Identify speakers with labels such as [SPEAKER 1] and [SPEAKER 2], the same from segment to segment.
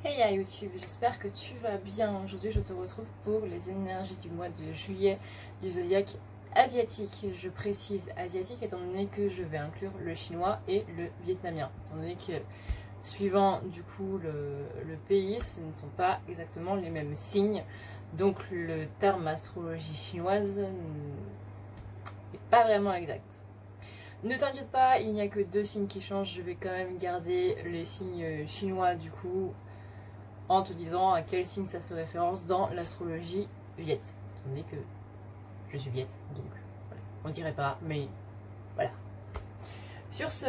[SPEAKER 1] Hey à YouTube, j'espère que tu vas bien. Aujourd'hui je te retrouve pour les énergies du mois de juillet du zodiaque asiatique. Je précise asiatique étant donné que je vais inclure le chinois et le vietnamien. Étant donné que suivant du coup le pays, ce ne sont pas exactement les mêmes signes. Donc le terme astrologie chinoise n'est pas vraiment exact. Ne t'inquiète pas, il n'y a que deux signes qui changent. Je vais quand même garder les signes chinois du coup en te disant à quel signe ça se référence dans l'astrologie viet. Étant donné que je suis viet, donc voilà. On dirait pas, mais voilà. Sur ce,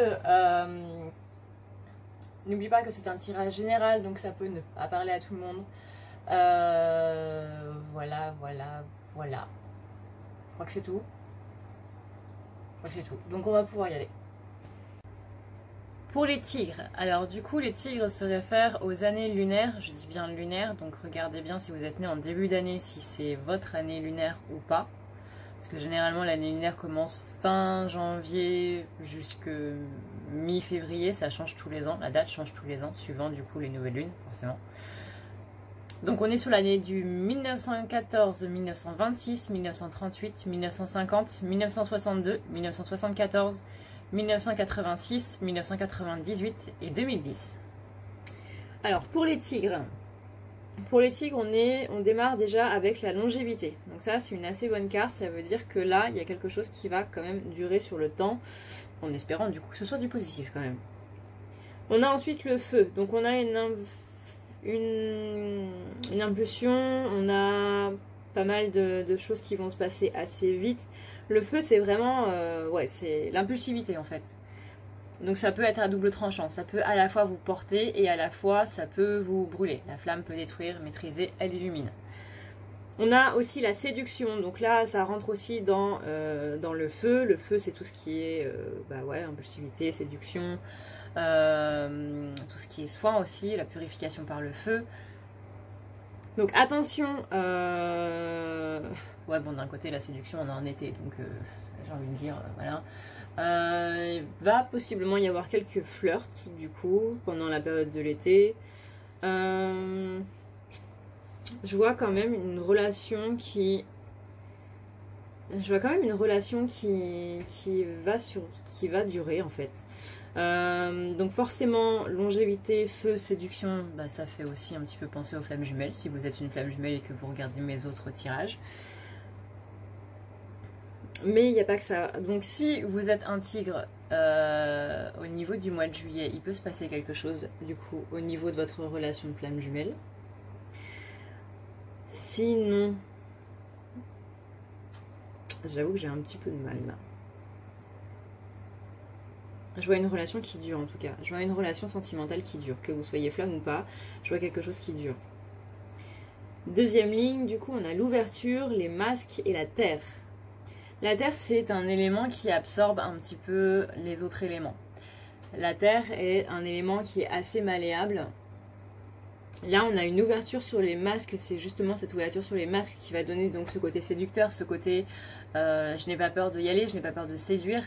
[SPEAKER 1] n'oublie pas que c'est un tirage général, donc ça peut ne pas parler à tout le monde. Voilà. Je crois que c'est tout. Donc on va pouvoir y aller. Pour les tigres, alors du coup les tigres se réfèrent aux années lunaires, je dis bien lunaires, donc regardez bien si vous êtes né en début d'année, si c'est votre année lunaire ou pas. Parce que généralement l'année lunaire commence fin janvier jusqu'à mi-février, ça change tous les ans, la date change tous les ans, suivant du coup les nouvelles lunes, forcément. Donc on est sur l'année du 1914, 1926, 1938, 1950, 1962, 1974, 1986, 1998 et 2010. Alors pour les tigres, on démarre déjà avec la longévité. Donc ça c'est une assez bonne carte, ça veut dire que là il y a quelque chose qui va quand même durer sur le temps, en espérant du coup que ce soit du positif quand même. On a ensuite le feu, donc on a une impulsion, on a pas mal de choses qui vont se passer assez vite. Le feu c'est vraiment, c'est l'impulsivité en fait. Donc ça peut être à double tranchant, ça peut à la fois vous porter et à la fois ça peut vous brûler. La flamme peut détruire, maîtriser, elle illumine. On a aussi la séduction, donc là ça rentre aussi dans le feu. Le feu c'est tout ce qui est impulsivité, séduction, tout ce qui est soin aussi, la purification par le feu. Donc attention, d'un côté la séduction on est en été, donc j'ai envie de dire, voilà. Il va possiblement y avoir quelques flirts du coup pendant la période de l'été. Je vois quand même une relation qui va durer en fait. Donc forcément longévité, feu, séduction, ça fait aussi un petit peu penser aux flammes jumelles si vous êtes une flamme jumelle et que vous regardez mes autres tirages. Mais il n'y a pas que ça. Donc si vous êtes un tigre au niveau du mois de juillet, il peut se passer quelque chose du coup au niveau de votre relation de flamme jumelle. Sinon, j'avoue que j'ai un petit peu de mal là. Je vois une relation qui dure en tout cas. Je vois une relation sentimentale qui dure. Que vous soyez flamme ou pas, je vois quelque chose qui dure. Deuxième ligne, du coup on a l'ouverture, les masques et la terre. La terre c'est un élément qui absorbe un petit peu les autres éléments. La terre est un élément qui est assez malléable. Là on a une ouverture sur les masques, c'est justement cette ouverture sur les masques qui va donner donc ce côté séducteur, ce côté je n'ai pas peur de y aller, je n'ai pas peur de séduire.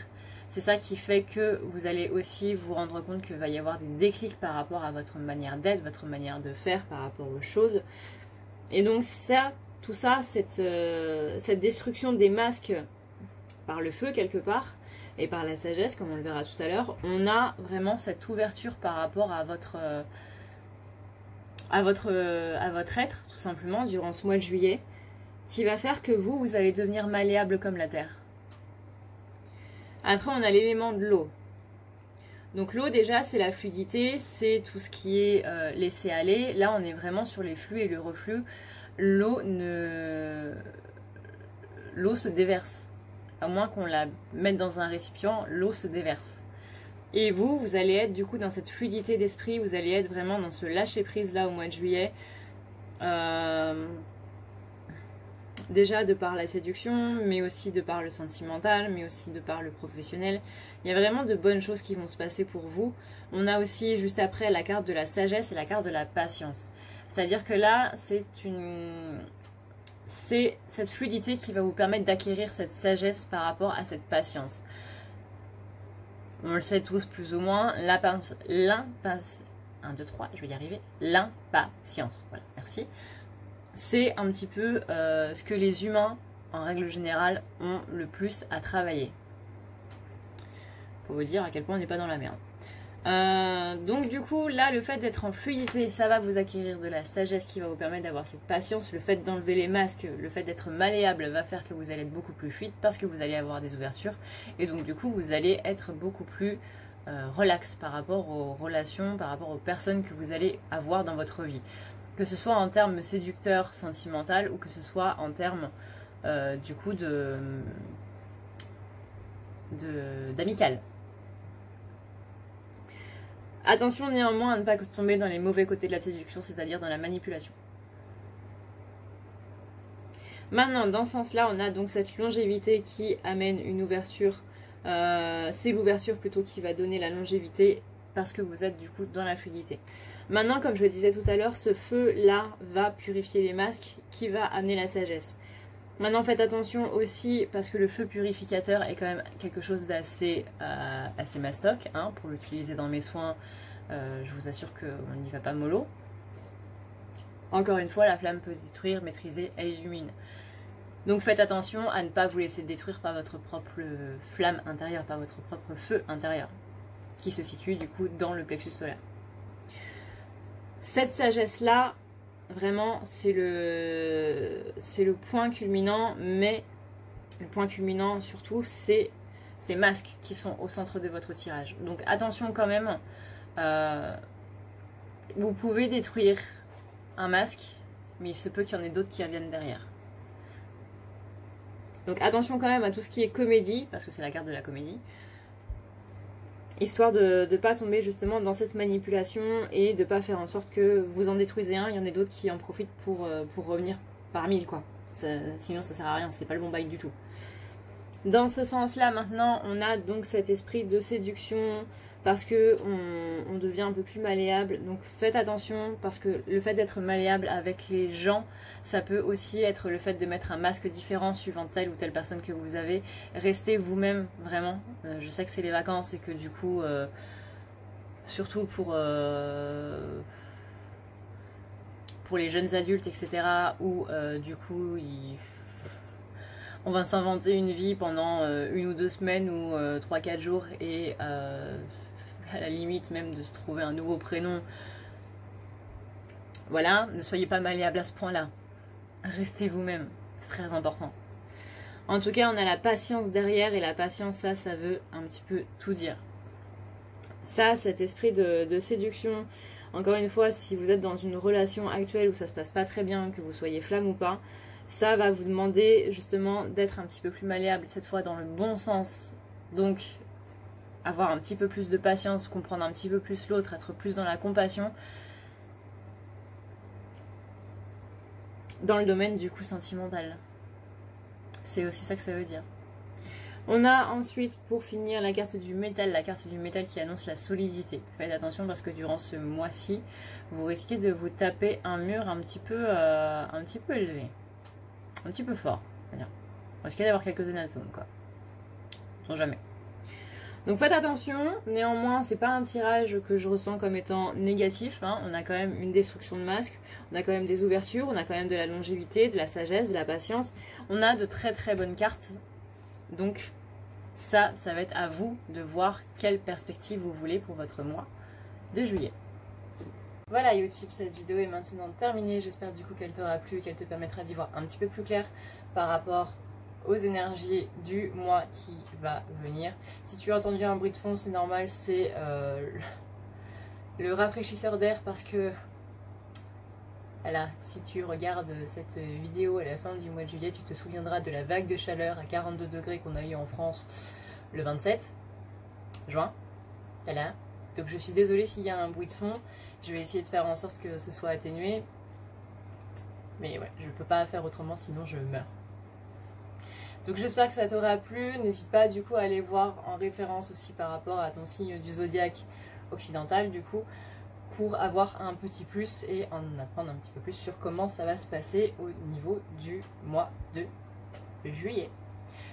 [SPEAKER 1] C'est ça qui fait que vous allez aussi vous rendre compte qu'il va y avoir des déclics par rapport à votre manière d'être, votre manière de faire par rapport aux choses. Et donc ça, tout ça, cette destruction des masques par le feu quelque part et par la sagesse, comme on le verra tout à l'heure, on a vraiment cette ouverture par rapport à votre être, tout simplement, durant ce mois de juillet, qui va faire que vous allez devenir malléable comme la terre. Après, on a l'élément de l'eau. Donc l'eau, déjà, c'est la fluidité, c'est tout ce qui est laisser aller. Là, on est vraiment sur les flux et le reflux. L'eau se déverse. À moins qu'on la mette dans un récipient, l'eau se déverse. Et vous allez être du coup dans cette fluidité d'esprit, vous allez être vraiment dans ce lâcher-prise là au mois de juillet. Déjà de par la séduction, mais aussi de par le sentimental, mais aussi de par le professionnel. Il y a vraiment de bonnes choses qui vont se passer pour vous. On a aussi juste après la carte de la sagesse et la carte de la patience. C'est-à-dire que là, c'est cette fluidité qui va vous permettre d'acquérir cette sagesse par rapport à cette patience. On le sait tous plus ou moins, 1, 2, 3, je vais y arriver, l'impatience. Voilà, merci. C'est un petit peu ce que les humains, en règle générale, ont le plus à travailler. Pour vous dire à quel point on n'est pas dans la merde. Donc du coup là le fait d'être en fluidité, ça va vous acquérir de la sagesse qui va vous permettre d'avoir cette patience. Le fait d'enlever les masques, le fait d'être malléable va faire que vous allez être beaucoup plus fluide parce que vous allez avoir des ouvertures et donc du coup vous allez être beaucoup plus relax par rapport aux relations, par rapport aux personnes que vous allez avoir dans votre vie, que ce soit en termes séducteurs, sentimental ou que ce soit en termes du coup d'amical. Attention néanmoins à ne pas tomber dans les mauvais côtés de la séduction, c'est-à-dire dans la manipulation. Maintenant, dans ce sens-là, on a donc cette longévité qui amène une ouverture. C'est l'ouverture plutôt qui va donner la longévité parce que vous êtes du coup dans la fluidité. Maintenant, comme je le disais tout à l'heure, ce feu-là va purifier les masques qui va amener la sagesse. Maintenant, faites attention aussi parce que le feu purificateur est quand même quelque chose d'assez assez mastoc. Hein, pour l'utiliser dans mes soins, je vous assure qu'on n'y va pas mollo. Encore une fois, la flamme peut détruire, maîtriser, elle illumine. Donc faites attention à ne pas vous laisser détruire par votre propre flamme intérieure, par votre propre feu intérieur, qui se situe du coup dans le plexus solaire. Cette sagesse-là, vraiment, c'est le point culminant, mais le point culminant surtout, c'est ces masques qui sont au centre de votre tirage. Donc attention quand même, vous pouvez détruire un masque, mais il se peut qu'il y en ait d'autres qui reviennent derrière. Donc attention quand même à tout ce qui est comédie, parce que c'est la carte de la comédie. Histoire de ne pas tomber justement dans cette manipulation et de ne pas faire en sorte que vous en détruisez un, il y en a d'autres qui en profitent pour revenir par 1000 quoi. Sinon ça sert à rien, c'est pas le bon bail du tout. Dans ce sens-là maintenant, on a donc cet esprit de séduction parce que on devient un peu plus malléable. Donc faites attention parce que le fait d'être malléable avec les gens, ça peut aussi être le fait de mettre un masque différent suivant telle ou telle personne que vous avez. Restez vous-même vraiment. Je sais que c'est les vacances et que du coup, surtout pour les jeunes adultes, etc., où du coup, on va s'inventer une vie pendant 1 ou 2 semaines ou 3-4 jours et à la limite même de se trouver un nouveau prénom. Voilà, ne soyez pas malléable à ce point-là. Restez vous-même, c'est très important. En tout cas, on a la patience derrière et la patience, ça veut un petit peu tout dire. Ça, cet esprit de séduction, encore une fois, si vous êtes dans une relation actuelle où ça se passe pas très bien, que vous soyez flamme ou pas, ça va vous demander justement d'être un petit peu plus malléable, cette fois dans le bon sens. Donc, avoir un petit peu plus de patience, comprendre un petit peu plus l'autre, être plus dans la compassion. Dans le domaine du coup sentimental. C'est aussi ça que ça veut dire. On a ensuite, pour finir, la carte du métal qui annonce la solidité. Faites attention parce que durant ce mois-ci, vous risquez de vous taper un mur un petit peu élevé. Un petit peu fort. On risque d'avoir quelques anatomes, quoi. On sait jamais. Donc faites attention, néanmoins c'est pas un tirage que je ressens comme étant négatif, hein. On a quand même une destruction de masque, on a quand même des ouvertures, on a quand même de la longévité, de la sagesse, de la patience, on a de très très bonnes cartes, donc ça va être à vous de voir quelle perspective vous voulez pour votre mois de juillet. Voilà YouTube, cette vidéo est maintenant terminée, j'espère du coup qu'elle t'aura plu, qu'elle te permettra d'y voir un petit peu plus clair par rapport aux énergies du mois qui va venir. Si tu as entendu un bruit de fond, c'est normal, c'est le rafraîchisseur d'air parce que voilà, si tu regardes cette vidéo à la fin du mois de juillet, tu te souviendras de la vague de chaleur à 42 degrés qu'on a eu en France le 27 juin. Voilà. Donc je suis désolée s'il y a un bruit de fond, je vais essayer de faire en sorte que ce soit atténué. Mais ouais, je ne peux pas faire autrement sinon je meurs. Donc j'espère que ça t'aura plu, n'hésite pas du coup à aller voir en référence aussi par rapport à ton signe du zodiaque occidental du coup, pour avoir un petit plus et en apprendre un petit peu plus sur comment ça va se passer au niveau du mois de juillet.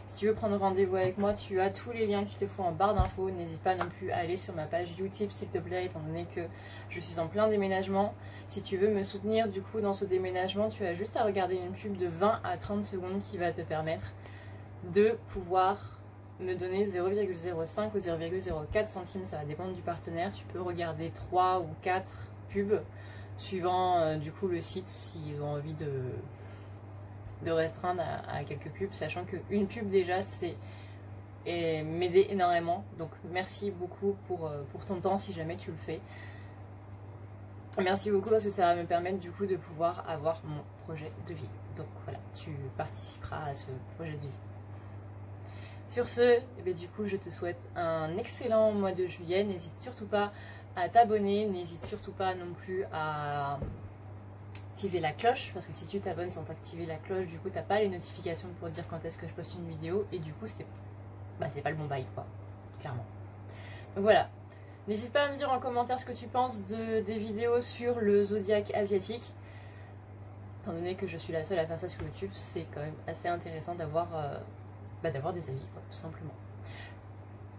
[SPEAKER 1] Si tu veux prendre rendez-vous avec moi, tu as tous les liens qu'il te faut en barre d'infos. N'hésite pas non plus à aller sur ma page Utip s'il te plaît, étant donné que je suis en plein déménagement. Si tu veux me soutenir du coup dans ce déménagement, tu as juste à regarder une pub de 20 à 30 secondes qui va te permettre de pouvoir me donner 0,05 ou 0,04 centimes, ça va dépendre du partenaire. Tu peux regarder 3 ou 4 pubs suivant du coup le site s'ils ont envie de restreindre à quelques pubs, sachant qu'une pub déjà c'est m'aider énormément. Donc merci beaucoup pour ton temps si jamais tu le fais. Merci beaucoup parce que ça va me permettre du coup de pouvoir avoir mon projet de vie. Donc voilà, tu participeras à ce projet de vie. Sur ce, du coup, je te souhaite un excellent mois de juillet. N'hésite surtout pas à t'abonner, n'hésite surtout pas non plus à activer la cloche, parce que si tu t'abonnes sans activer la cloche, du coup, t'as pas les notifications pour dire quand est-ce que je poste une vidéo, et du coup, c'est pas le bon bail, quoi, clairement. Donc voilà. N'hésite pas à me dire en commentaire ce que tu penses des vidéos sur le zodiaque asiatique. Étant donné que je suis la seule à faire ça sur YouTube, c'est quand même assez intéressant d'avoir des avis, quoi, tout simplement.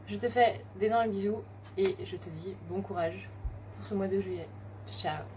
[SPEAKER 1] Je te fais d'énormes bisous et je te dis bon courage pour ce mois de juillet. Ciao!